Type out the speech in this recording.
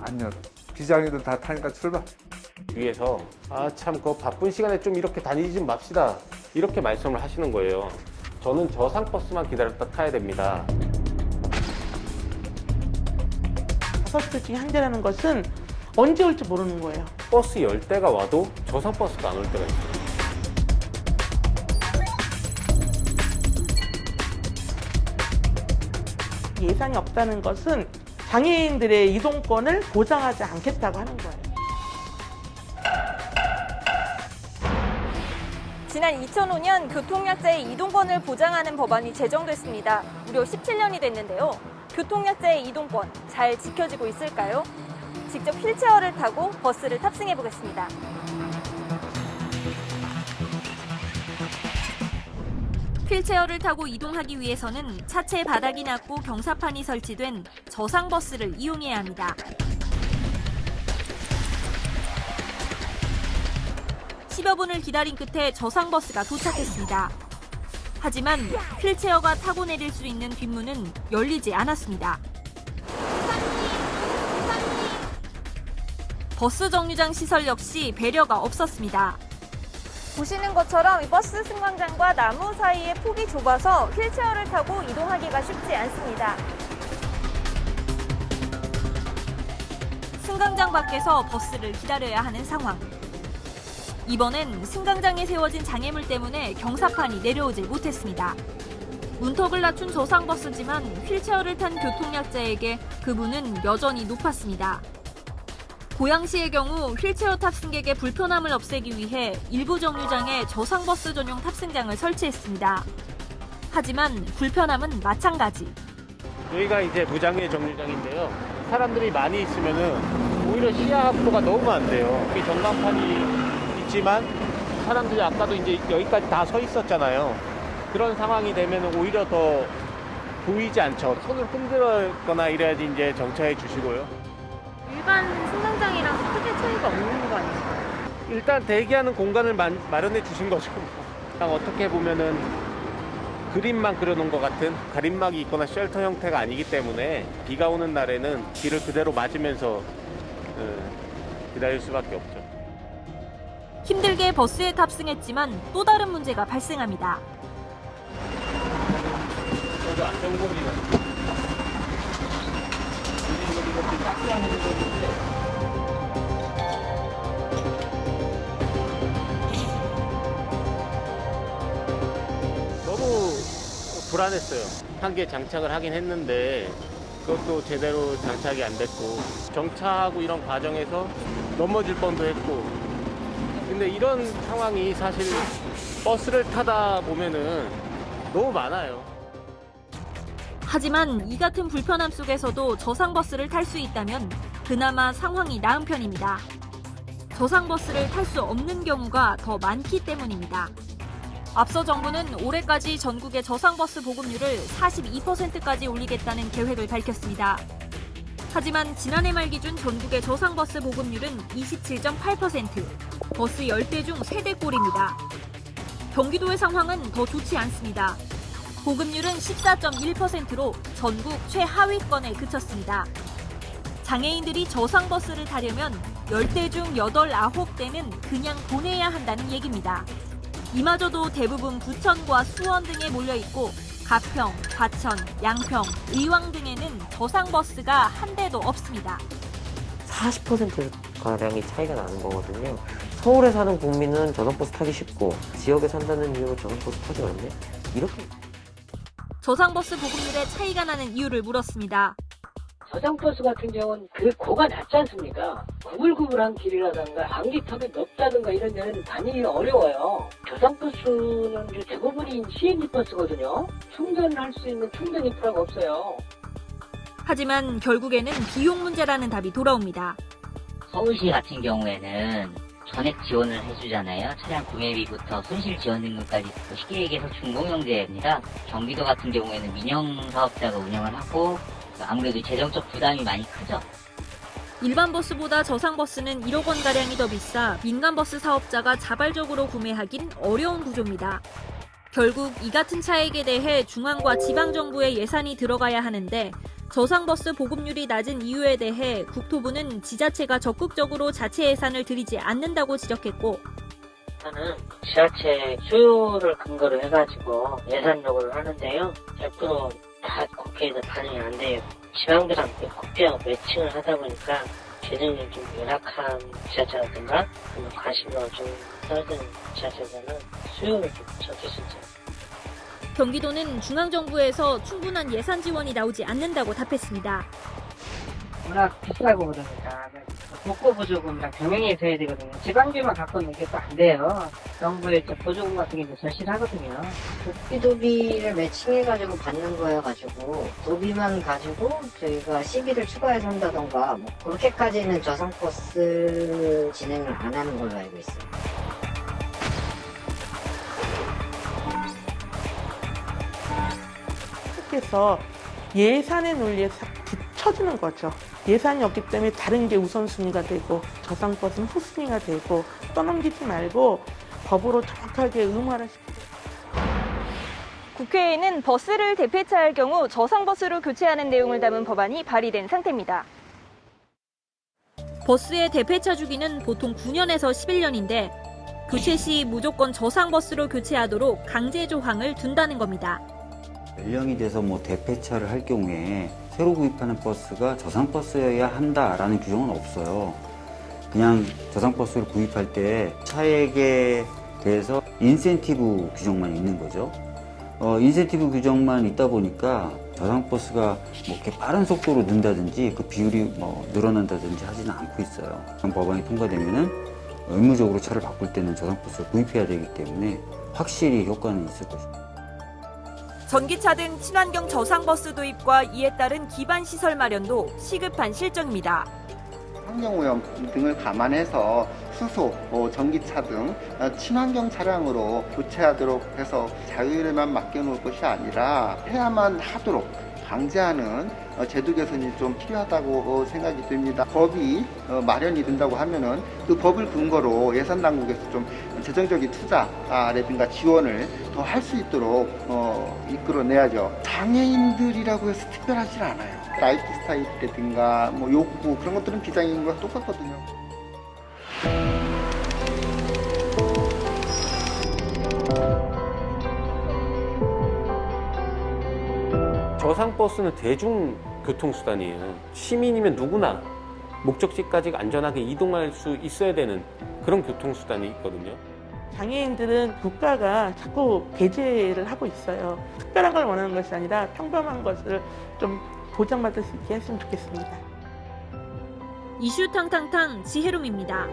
아니요. 비장애들 다 타니까 출발. 위에서 참 그 바쁜 시간에 좀 이렇게 다니지 좀 맙시다 이렇게 말씀을 하시는 거예요. 저는 저상버스만 기다렸다 타야 됩니다. 5대 중에 한 대라는 것은 언제 올지 모르는 거예요. 버스 10대가 와도 저상버스가 안 올 때가 있어요. 예상이 없다는 것은 장애인들의 이동권을 보장하지 않겠다고 하는 거예요. 지난 2005년 교통약자의 이동권을 보장하는 법안이 제정됐습니다. 무려 17년이 됐는데요. 교통약자의 이동권 잘 지켜지고 있을까요? 직접 휠체어를 타고 버스를 탑승해 보겠습니다. 휠체어를 타고 이동하기 위해서는 차체 바닥이 낮고 경사판이 설치된 저상버스를 이용해야 합니다. 10여 분을 기다린 끝에 저상버스가 도착했습니다. 하지만 휠체어가 타고 내릴 수 있는 뒷문은 열리지 않았습니다. 버스 정류장 시설 역시 배려가 없었습니다. 보시는 것처럼 이 버스 승강장과 나무 사이의 폭이 좁아서 휠체어를 타고 이동하기가 쉽지 않습니다. 승강장 밖에서 버스를 기다려야 하는 상황. 이번엔 승강장에 세워진 장애물 때문에 경사판이 내려오지 못했습니다. 문턱을 낮춘 저상버스지만 휠체어를 탄 교통약자에게 그 문은 여전히 높았습니다. 고양시의 경우 휠체어 탑승객의 불편함을 없애기 위해 일부 정류장에 저상버스 전용 탑승장을 설치했습니다. 하지만 불편함은 마찬가지. 여기가 이제 무장애 정류장인데요. 사람들이 많이 있으면은 오히려 시야 확보가 너무 안 돼요. 여기 전광판이 있지만 사람들이 아까도 이제 여기까지 다 서 있었잖아요. 그런 상황이 되면 오히려 더 보이지 않죠. 손을 흔들거나 이래야지 이제 정차해 주시고요. 일반 승강장이랑 크게 차이가 없는 거 아니에요? 일단 대기하는 공간을 마련해 주신 거죠. 그냥 어떻게 보면은 그림만 그려놓은 것 같은 가림막이 있거나 쉘터 형태가 아니기 때문에 비가 오는 날에는 비를 그대로 맞으면서 기다릴 수밖에 없죠. 힘들게 버스에 탑승했지만 또 다른 문제가 발생합니다. 여기 안전공기는 너무 불안했어요. 한 개 장착을 하긴 했는데 그것도 제대로 장착이 안 됐고 정차하고 이런 과정에서 넘어질 뻔도 했고 근데 이런 상황이 사실 버스를 타다 보면은 너무 많아요. 하지만 이 같은 불편함 속에서도 저상버스를 탈 수 있다면 그나마 상황이 나은 편입니다. 저상버스를 탈 수 없는 경우가 더 많기 때문입니다. 앞서 정부는 올해까지 전국의 저상버스 보급률을 42%까지 올리겠다는 계획을 밝혔습니다. 하지만 지난해 말 기준 전국의 저상버스 보급률은 27.8%, 버스 10대 중 3대꼴입니다. 경기도의 상황은 더 좋지 않습니다. 보급률은 14.1%로 전국 최하위권에 그쳤습니다. 장애인들이 저상버스를 타려면 10대 중 8, 9대는 그냥 보내야 한다는 얘기입니다. 이마저도 대부분 부천과 수원 등에 몰려있고 가평, 과천, 양평, 의왕 등에는 저상버스가 한 대도 없습니다. 40%가량이 차이가 나는 거거든요. 서울에 사는 국민은 저상버스 타기 쉽고 지역에 산다는 이유로 저상버스 타기 어렵네? 이렇게 저상버스 보급률에 차이가 나는 이유를 물었습니다. 저상버스 같은 경우는 그 고가 낮지 않습니까? 구불구불한 길이라든가 안기턱이 높다든가 이런 데는 다니기 어려워요. 저상버스는 이제 대부분이 CNG 버스거든요. 충전을 할 수 있는 충전 인프라가 없어요. 하지만 결국에는 비용 문제라는 답이 돌아옵니다. 서울시 같은 경우에는 전액 지원을 해주잖아요. 차량 구매비부터 손실 지원 등급까지 쉽게 얘기해서 준공영제입니다. 경기도 같은 경우에는 민영 사업자가 운영을 하고 아무래도 재정적 부담이 많이 크죠. 일반 버스보다 저상버스는 1억 원가량이 더 비싸 민간버스 사업자가 자발적으로 구매하긴 어려운 구조입니다. 결국 이 같은 차액에 대해 중앙과 지방정부의 예산이 들어가야 하는데 저상버스 보급률이 낮은 이유에 대해 국토부는 지자체가 적극적으로 자체 예산을 들이지 않는다고 지적했고, 저는 지자체 수요를 근거로 해가지고 예산 요구를 하는데요. 100%다 국회에서 반영이 안 돼요. 지방들랑 국회하고 매칭을 하다 보니까 재정이 좀 열악한 지자체라든가 관심도가 좀 떨어지는 지자체에서는 수요를 좀 적을 수 있죠. 경기도는 중앙정부에서 충분한 예산 지원이 나오지 않는다고 답했습니다. 워낙 비싸고 그러니까 복고 보조금이랑 병행이 돼야 되거든요. 지방비만 갖고 있는 게 또 안 돼요. 정부의 보조금 같은 게 절실하거든요. 도비를 매칭해가지고 받는 거여가지고 도비만 가지고 저희가 시비를 추가해서 한다던가 뭐 그렇게까지는 저상버스 진행을 안 하는 걸로 알고 있어요. 그래서 예산의 논리에 싹 뒤처지는 거죠. 예산이 없기 때문에 다른 게 우선순위가 되고 저상버스는 후순위가 되고 떠넘기지 말고 법으로 정확하게 의무화를 시키고. 국회에는 버스를 대폐차할 경우 저상버스로 교체하는 내용을 담은 법안이 발의된 상태입니다. 버스의 대폐차 주기는 보통 9년에서 11년인데 교체 시 무조건 저상버스로 교체하도록 강제 조항을 둔다는 겁니다. 연령이 돼서 뭐 대폐차를 할 경우에 새로 구입하는 버스가 저상버스여야 한다라는 규정은 없어요. 그냥 저상버스를 구입할 때 차액에 대해서 인센티브 규정만 있는 거죠. 인센티브 규정만 있다 보니까 저상버스가 뭐 이렇게 빠른 속도로 는다든지 그 비율이 뭐 늘어난다든지 하지는 않고 있어요. 법안이 통과되면은 의무적으로 차를 바꿀 때는 저상버스를 구입해야 되기 때문에 확실히 효과는 있을 것입니다. 전기차 등 친환경 저상버스 도입과 이에 따른 기반 시설 마련도 시급한 실정입니다. 환경오염 등을 감안해서 수소, 전기차 등 친환경 차량으로 교체하도록 해서 자율에만 맡겨놓을 것이 아니라 해야만 하도록 강제하는 제도 개선이 좀 필요하다고 생각이 듭니다. 법이 마련이 된다고 하면은 그 법을 근거로 예산 당국에서 좀 재정적인 투자라든가 지원을 더 할 수 있도록 이끌어내야죠. 장애인들이라고 해서 특별하지 않아요. 라이프 스타일이라든가 뭐 욕구 그런 것들은 비장애인과 똑같거든요. 저상버스는 대중교통수단이에요. 시민이면 누구나 목적지까지 안전하게 이동할 수 있어야 되는 그런 교통수단이 있거든요. 장애인들은 국가가 자꾸 배제를 하고 있어요. 특별한 걸 원하는 것이 아니라 평범한 것을 좀 보장받을 수 있게 했으면 좋겠습니다. 이슈 탕탕탕 지혜롬입니다.